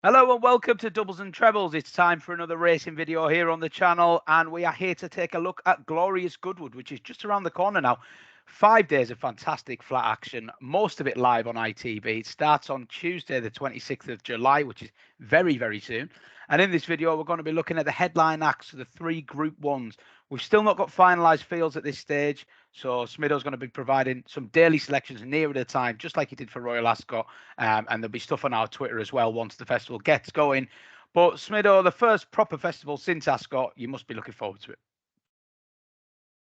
Hello and welcome to Doubles and Trebles. It's time for another racing video here on the channel, and we are here to take a look at glorious Goodwood, which is just around the corner now. 5 days of fantastic flat action, most of it live on ITV. It starts on Tuesday the 26th of July, which is very, very soon. And in this video, we're going to be looking at the headline acts of the 3 Group 1s. We've still not got finalised fields at this stage, so Smido's going to be providing some daily selections nearer the time, just like he did for Royal Ascot. And there'll be stuff on our Twitter as well once the festival gets going. But Smido, the first proper festival since Ascot, you must be looking forward to it.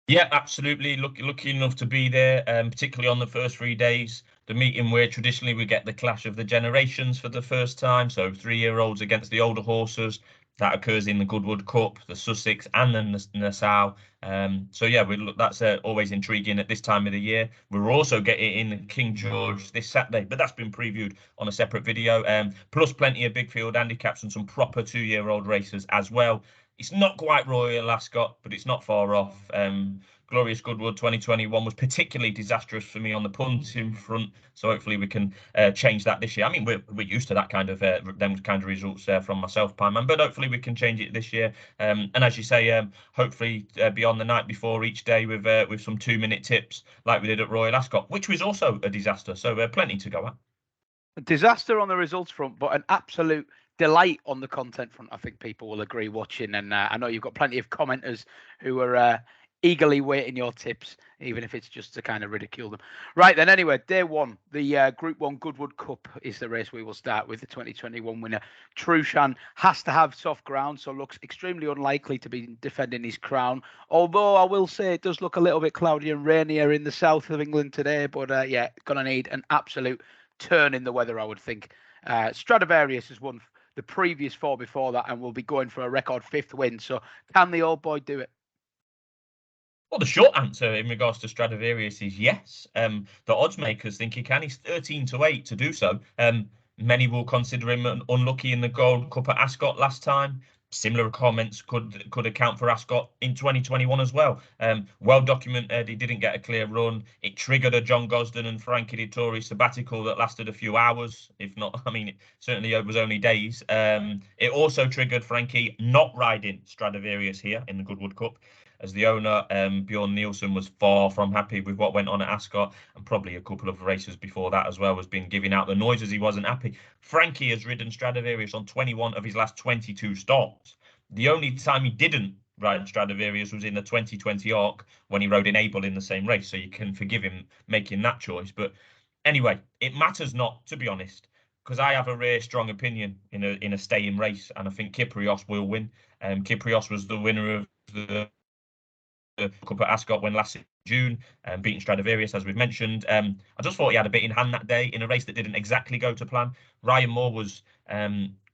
Yeah, absolutely. Lucky enough to be there, particularly on the first 3 days. The meeting where traditionally we get the clash of the generations for the first time. So 3-year-olds against the older horses. That occurs in the Goodwood Cup, the Sussex and the Nassau. So yeah, that's always intriguing at this time of the year. We're also getting in King George this Saturday, but that's been previewed on a separate video. Plus plenty of big field handicaps and some proper 2-year-old races as well. It's not quite Royal Ascot, but it's not far off. Glorious Goodwood 2021 was particularly disastrous for me on the punting front, so hopefully we can change that this year. I mean, we're used to that kind of them kind of results from myself, Pineman, but hopefully we can change it this year. And as you say, hopefully be on the night before each day with some 2-minute tips like we did at Royal Ascot, which was also a disaster. So plenty to go at. A disaster on the results front, but an absolute delight on the content front. I think people will agree watching, and I know you've got plenty of commenters who are eagerly waiting your tips, even if it's just to kind of ridicule them. Right then, anyway, day one, the Group 1 Goodwood Cup is the race we will start with. The 2021 winner, Trushan, has to have soft ground, so looks extremely unlikely to be defending his crown. Although I will say it does look a little bit cloudy and rainier in the south of England today, but yeah, going to need an absolute turn in the weather, I would think. Stradivarius has won the previous 4 before that and will be going for a record 5th win. So can the old boy do it? Well, the short answer in regards to Stradivarius is yes. The odds makers think he can. He's 13-8 to do so. Many will consider him unlucky in the Gold Cup at Ascot last time. Similar comments could account for Ascot in 2021 as well. Well documented, he didn't get a clear run. It triggered a John Gosden and Frankie Dettori sabbatical that lasted a few hours, if not, I mean, certainly it was only days. It also triggered Frankie not riding Stradivarius here in the Goodwood Cup, as the owner, Bjorn Nielsen, was far from happy with what went on at Ascot, and probably a couple of races before that as well, has been giving out the noises he wasn't happy. Frankie has ridden Stradivarius on 21 of his last 22 starts. The only time he didn't ride Stradivarius was in the 2020 arc when he rode Enable in the same race, so you can forgive him making that choice. But anyway, it matters not, to be honest, because I have a very strong opinion in a staying race, and I think Kyprios will win. Kyprios was the winner of the Cup at Ascot when last June, beating Stradivarius, as we've mentioned. I just thought he had a bit in hand that day in a race that didn't exactly go to plan. Ryan Moore was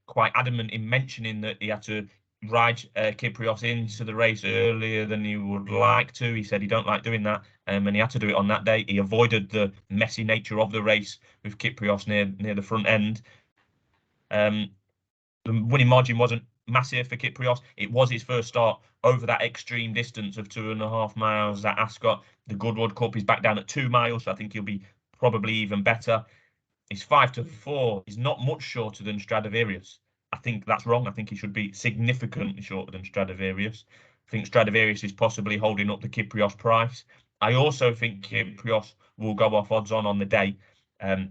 quite adamant in mentioning that he had to ride Kyprios into the race earlier than he would like to. He said he don't like doing that, and he had to do it on that day. He avoided the messy nature of the race with Kyprios near the front end. The winning margin wasn't massive for Kyprios. It was his first start over that extreme distance of 2.5 miles at Ascot. The Goodwood Cup is back down at 2 miles, so I think he'll be probably even better. He's 5-4. He's not much shorter than Stradivarius. I think that's wrong. I think he should be significantly shorter than Stradivarius. I think Stradivarius is possibly holding up the Kyprios price. I also think Kyprios will go off odds on the day. I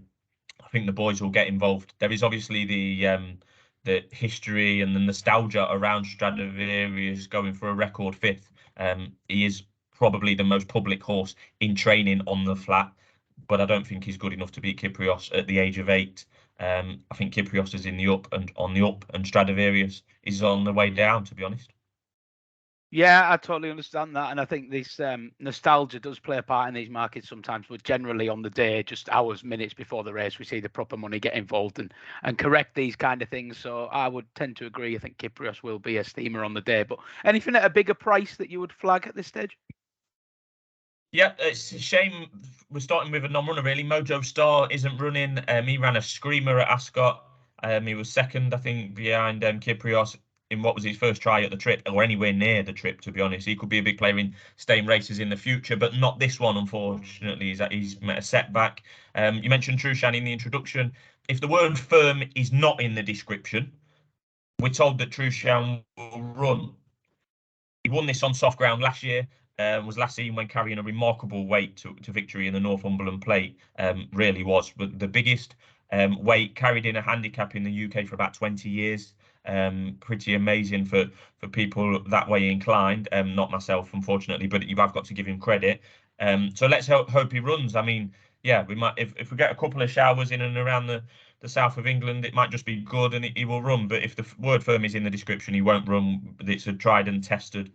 think the boys will get involved. There is obviously the history and the nostalgia around Stradivarius going for a record 5th. He is probably the most public horse in training on the flat, but I don't think he's good enough to beat Kyprios at the age of 8. I think Kyprios is in the up and on the up, and Stradivarius is on the way down, to be honest. Yeah, I totally understand that. And I think this nostalgia does play a part in these markets sometimes, but generally on the day, just hours, minutes before the race, we see the proper money get involved and correct these kind of things. So I would tend to agree. I think Kyprios will be a steamer on the day. But anything at a bigger price that you would flag at this stage? Yeah, it's a shame we're starting with a non-runner, really. Mojo Star isn't running. He ran a screamer at Ascot. He was second, I think, behind Kyprios in what was his first try at the trip, or anywhere near the trip, to be honest. He could be a big player in staying races in the future, but not this one, unfortunately. He's met a setback. You mentioned Trushan in the introduction. if the word firm is not in the description, we're told that Trueshan will run. He won this on soft ground last year. Was last seen when carrying a remarkable weight to victory in the Northumberland Plate. Really was, but the biggest weight carried in a handicap in the UK for about 20 years. Pretty amazing for people that way inclined. Not myself, unfortunately, but you have got to give him credit. So let's hope he runs. I mean, yeah, we might if we get a couple of showers in and around the south of England, it might just be good and he will run. But if the word firm is in the description, he won't run. It's a tried and tested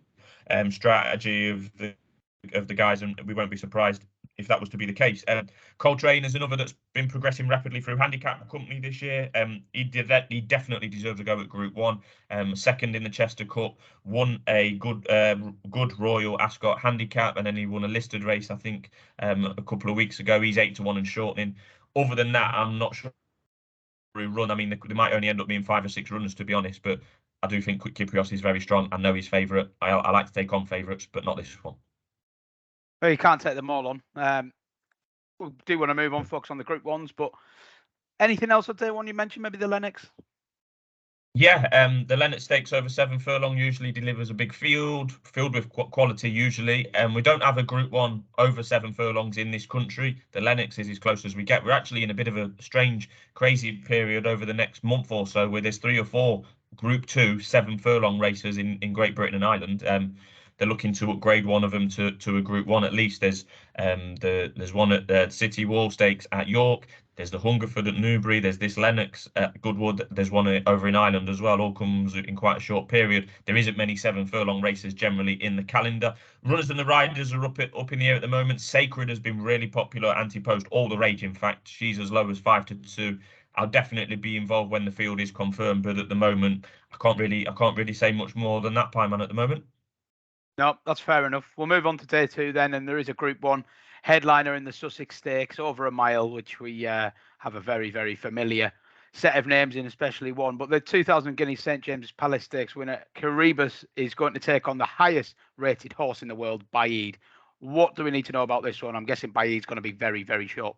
strategy of the guys, and we won't be surprised if that was to be the case. Coltrane is another that's been progressing rapidly through handicap company this year. He definitely deserves a go at Group 1. Second in the Chester Cup, won a good Royal Ascot handicap, and then he won a listed race, I think, a couple of weeks ago. He's 8-1 and shortening. Other than that, I'm not sure who run. I mean, they might only end up being 5 or 6 runners, to be honest, but I do think Kyprios is very strong. I know he's favourite. I like to take on favourites, but not this one. Well, you can't take them all on. We do want to move on, focus on the Group 1s, but anything else on day one you mentioned? Maybe the Lennox? Yeah, the Lennox Stakes over 7 furlong usually delivers a big field filled with quality usually. We don't have a Group 1 over 7 furlongs in this country. The Lennox is as close as we get. We're actually in a bit of a strange, crazy period over the next month or so where there's 3 or 4 Group 2 7 furlong races in Great Britain and Ireland. They're looking to upgrade one of them to a Group 1 at least. There's one at the City Wall Stakes at York. There's the Hungerford at Newbury. There's this Lennox at Goodwood. There's one over in Ireland as well. All comes in quite a short period. There isn't many 7 furlong races generally in the calendar. Runners and the riders are up in the air at the moment. Sacred has been really popular. Anti-post, all the rage. In fact, she's as low as 5-2. I'll definitely be involved when the field is confirmed, but at the moment, I can't really say much more than that, Pieman, at the moment. No, that's fair enough. We'll move on to day 2 then, and there is a Group 1 headliner in the Sussex Stakes over a mile, which we have a very, very familiar set of names in, especially one. But the 2,000 guinea St James's Palace Stakes winner, Caribus, is going to take on the highest rated horse in the world, Baid. What do we need to know about this one? I'm guessing Baid's going to be very, very short.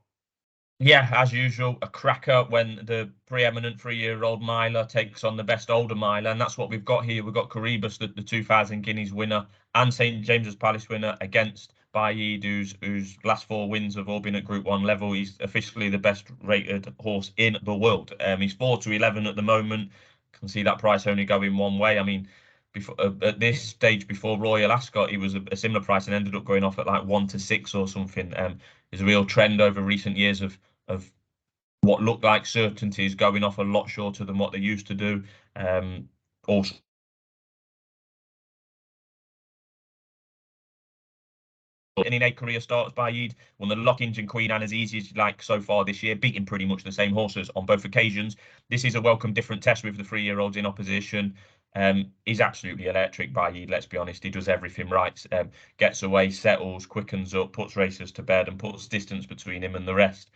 Yeah, as usual, a cracker when the preeminent 3-year-old miler takes on the best older miler, and that's what we've got here. We've got Caribus, the 2,000 guineas winner, and St James's Palace winner against Baid, whose last 4 wins have all been at Group 1 level. He's officially the best rated horse in the world. He's 4-11 at the moment. Can see that price only going one way. I mean, before at this stage before Royal Ascot, he was a similar price and ended up going off at like 1-6 or something. There's a real trend over recent years of what looked like certainties going off a lot shorter than what they used to do. Also, in 8 career starts, Baid won the Lockings and Queen Anne as easy as you like so far this year, beating pretty much the same horses on both occasions. This is a welcome different test with the 3-year-olds in opposition. He's absolutely electric, Baid, let's be honest. He does everything right. Gets away, settles, quickens up, puts racers to bed and puts distance between him and the rest,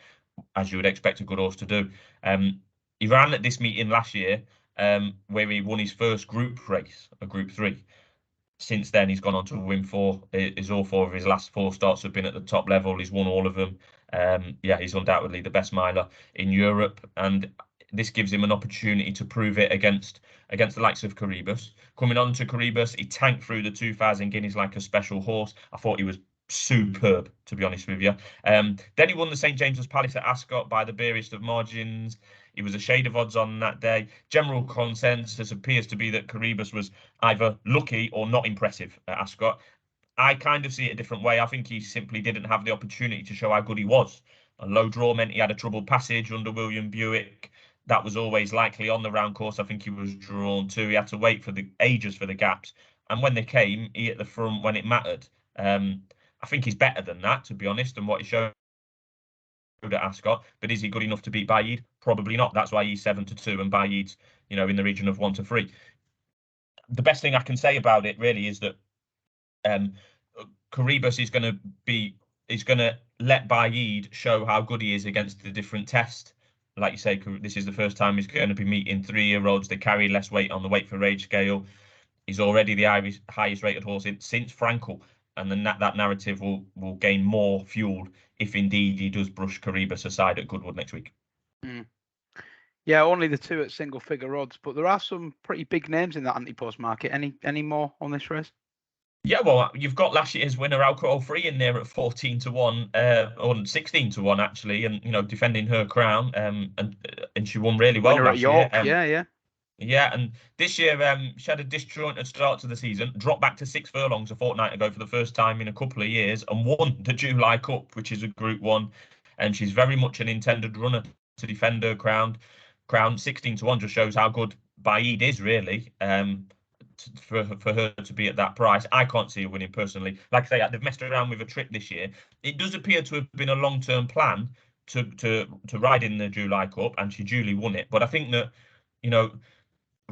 as you would expect a good horse to do. He ran at this meeting last year where he won his first group race, a Group 3. Since then, he's gone on to win 4. All 4 of his last 4 starts have been at the top level. He's won all of them. Yeah, he's undoubtedly the best miler in Europe, and this gives him an opportunity to prove it against the likes of Caribus. Coming on to Caribus, he tanked through the 2,000 guineas like a special horse. I thought he was superb, to be honest with you. Then he won the St James's Palace at Ascot by the barest of margins. He was a shade of odds on that day. General consensus appears to be that Caribus was either lucky or not impressive at Ascot. I kind of see it a different way. I think he simply didn't have the opportunity to show how good he was. A low draw meant he had a troubled passage under William Buick. That was always likely on the round course. I think he was drawn to. He had to wait for the ages for the gaps. And when they came, he hit the front when it mattered. I think he's better than that, to be honest, than what he showed at Ascot. But is he good enough to beat Baid? Probably not. That's why he's 7-2 and Baid's, in the region of 1-3. The best thing I can say about it really is that Caribus is going to let Baid show how good he is against the different tests. Like you say, this is the first time he's going to be meeting 3-year-olds. They carry less weight on the weight for age scale. He's already the highest rated horse since Frankel, and then that narrative will gain more fuel if indeed he does brush Caribus aside at Goodwood next week. Yeah, only the two at single figure odds, but there are some pretty big names in that anti-post market. Any more on this race? Yeah, well, you've got last year's winner Alcohol Free in there at 14 to 1, or 16 to 1 actually, and defending her crown, and she won really well Winner at last year. York, yeah. Yeah, and this year she had a disjointed start to the season, dropped back to 6 furlongs a fortnight ago for the first time in a couple of years, and won the July Cup, which is a Group 1. And she's very much an intended runner to defend her crown. 16 to 1 just shows how good Baid is, really. For her to be at that price, I can't see her winning personally. Like I say, they've messed around with a trip this year. It does appear to have been a long-term plan to ride in the July Cup, and she duly won it. But I think that,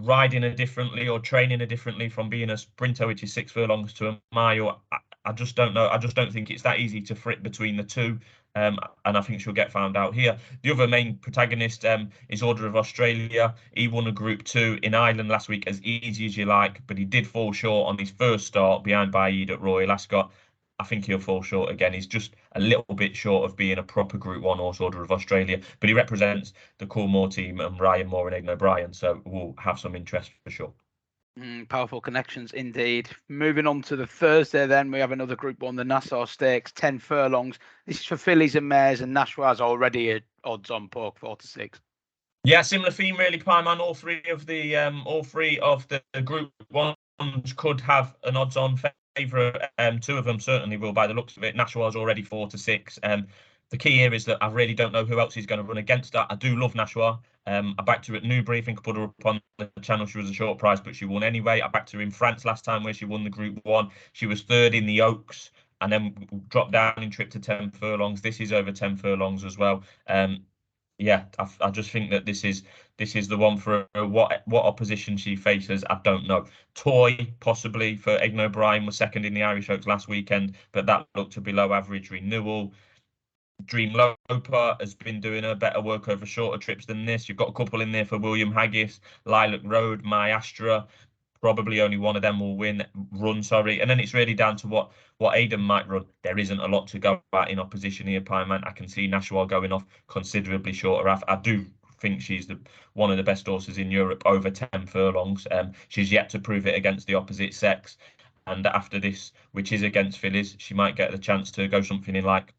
riding her differently or training her differently from being a sprinter, which is 6 furlongs, to a mile, I just don't know. I just don't think it's that easy to frit between the two. And I think she'll get found out here. The other main protagonist is Order of Australia. He won a Group 2 in Ireland last week, as easy as you like, but he did fall short on his first start behind Baid at Royal Ascot. I think he'll fall short again. He's just a little bit short of being a proper Group 1 horse, Order of Australia, but he represents the Coolmore team and Ryan Moore and Aidan O'Brien, so we'll have some interest for sure. Powerful connections indeed. Moving on to the Thursday, then we have another Group 1, the Nassau Stakes, 10 furlongs. This is for fillies and mares, and Nashwa's already at odds on Pork 4 to 6. Yeah, similar theme really, Pieman. All three of the Group 1s could have an odds on favourite. Two of them certainly will, by the looks of it. Nashwa's already 4 to 6. The key here is that I really don't know who else is going to run against that. I do love Nashwa. I backed her at Newbury. I think I put her up on the channel. She was a short price, but she won anyway. I backed her in France last time, where she won the Group 1. She was third in the Oaks, and then dropped down in trip to 10 furlongs. This is over 10 furlongs as well. Yeah, I just think that this is the one for her. What opposition she faces, I don't know. Toy, possibly, for Aidan O'Brien, was second in the Irish Oaks last weekend, but that looked to below average renewal. Dream Loper has been doing a better work over shorter trips than this. You've got a couple in there for William Haggis, Lilac Road, My Astra. Probably only one of them will run, and then it's really down to what Aidan might run. There isn't a lot to go at in opposition here, Pieman. I can see Nashua going off considerably shorter. I do think she's one of the best horses in Europe over 10 furlongs. She's yet to prove it against the opposite sex, and after this, which is against fillies, she might get the chance to go something in like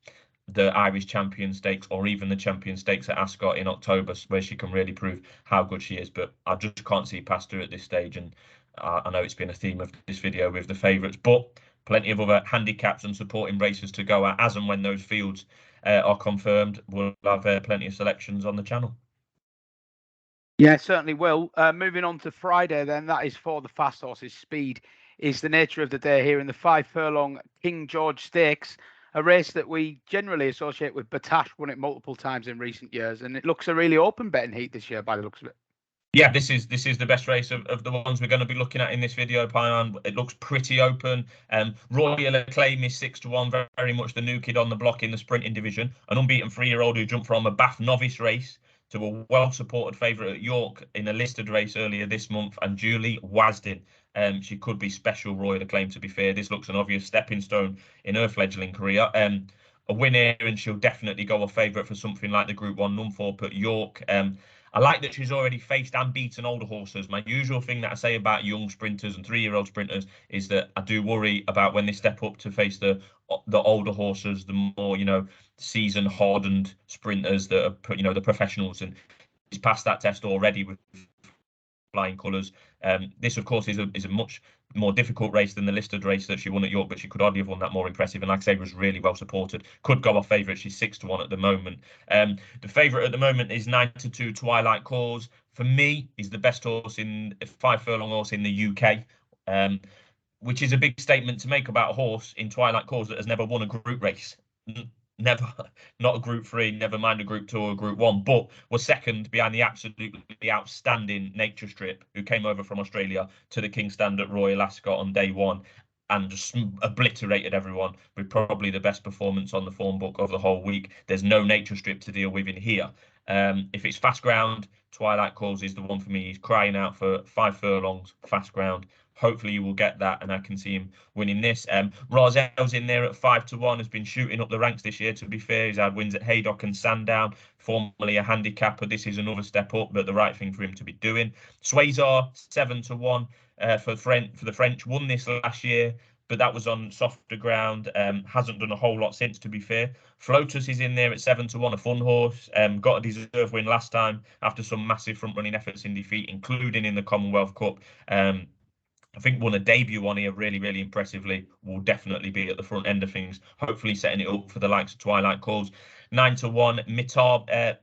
the Irish Champion Stakes, or even the Champion Stakes at Ascot in October, where she can really prove how good she is. But I just can't see past her at this stage, and I know it's been a theme of this video with the favourites, but plenty of other handicaps and supporting races to go at as and when those fields are confirmed. We'll have plenty of selections on the channel. Yeah, certainly will. Moving on to Friday, then, that is for the fast horses. Speed is the nature of the day here in the 5 furlong King George Stakes, a race that we generally associate with Batash, won it multiple times in recent years, and it looks a really open betting heat this year by the looks of it. Yeah, this is the best race of the ones we're going to be looking at in this video, Pieman. It looks pretty open. Royal Acclaim is 6 to 1, very much the new kid on the block in the sprinting division. An unbeaten 3-year-old who jumped from a Bath novice race to a well-supported favourite at York in a listed race earlier this month, and Julie Wasdin. She could be special Royal Acclaim, to be fair. This looks an obvious stepping stone in her fledgling career. A win here, and she'll definitely go off favourite for something like the Group 1 Numthorpe at York. I like that she's already faced and beaten older horses. My usual thing that I say about young sprinters and 3-year-old sprinters is that I do worry about when they step up to face the older horses, the more, seasoned, hardened sprinters that are, the professionals. And he's passed that test already with flying colours. This, of course, is a much more difficult race than the listed race that she won at York, but she could hardly have won that more impressive. And like I say, was really well supported. Could go off favourite. She's 6 to 1 at the moment. The favourite at the moment is 9 to 2 Twilight Cause. For me, he's the best horse 5 furlong horse in the UK, which is a big statement to make about a horse in Twilight Cause that has never won a group race. Never, not a Group 3, never mind a Group 2 or a Group 1, but was second behind the absolutely outstanding Nature Strip, who came over from Australia to the King's Stand at Royal Ascot on day 1 and just obliterated everyone with probably the best performance on the form book of the whole week. There's no Nature Strip to deal with in here. If it's fast ground, Twilight Calls is the one for me. He's crying out for 5 furlongs, fast ground, Hopefully you will get that, and I can see him winning this. Razel's in there at 5-1, has been shooting up the ranks this year, to be fair. He's had wins at Haydock and Sandown, formerly a handicapper. This is another step up, but the right thing for him to be doing. Swazar, 7-1 for the French, won this last year, but that was on softer ground. Hasn't done a whole lot since, to be fair. Flotus is in there at 7-1, a fun horse. Got a deserved win last time after some massive front running efforts in defeat, including in the Commonwealth Cup. I think won a debut on here really, really impressively. Will definitely be at the front end of things. Hopefully setting it up for the likes of Twilight Calls. 9-1.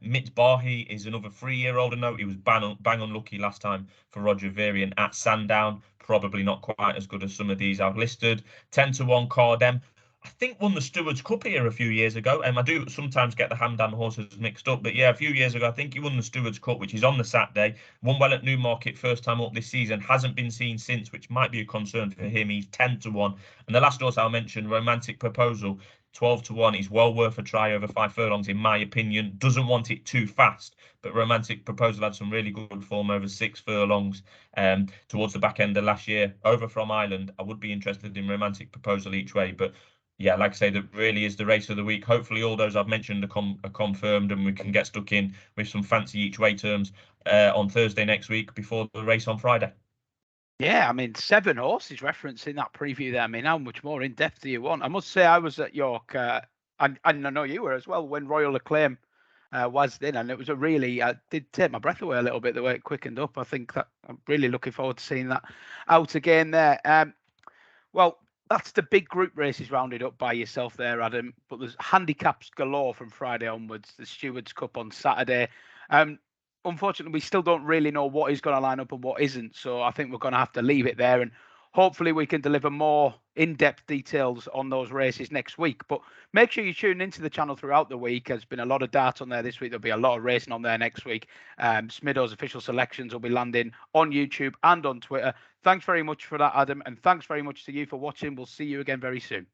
Mitbahi is another 3-year-old. I know he was bang unlucky last time for Roger Varian at Sandown. Probably not quite as good as some of these I've listed. 10-1 Cardem. I think won the Stewards Cup here a few years ago. I do sometimes get the Hamdan horses mixed up, but yeah, a few years ago, I think he won the Stewards Cup, which is on the Saturday. Won well at Newmarket first time up this season. Hasn't been seen since, which might be a concern for him. He's 10-1. And the last horse I'll mention, Romantic Proposal, 12-1. He's well worth a try over 5 furlongs, in my opinion. Doesn't want it too fast, but Romantic Proposal had some really good form over 6 furlongs towards the back end of last year. Over from Ireland, I would be interested in Romantic Proposal each way, but yeah, like I say, that really is the race of the week. Hopefully all those I've mentioned are confirmed, and we can get stuck in with some fancy each way terms on Thursday next week before the race on Friday. Yeah, I mean, 7 horses referencing that preview there. I mean, how much more in depth do you want? I must say, I was at York, and I know you were as well, when Royal Acclaim was in, and it was a really, did take my breath away a little bit the way it quickened up. I think that I'm really looking forward to seeing that out again there. Well, that's the big group races rounded up by yourself there, Adam. But there's handicaps galore from Friday onwards. The Stewards Cup on Saturday. Unfortunately, we still don't really know what is going to line up and what isn't. So I think we're going to have to leave it there. And hopefully we can deliver more in-depth details on those races next week. But make sure you tune into the channel throughout the week. There's been a lot of darts on there this week. There'll be a lot of racing on there next week. Smido's official selections will be landing on YouTube and on Twitter. Thanks very much for that, Adam. And thanks very much to you for watching. We'll see you again very soon.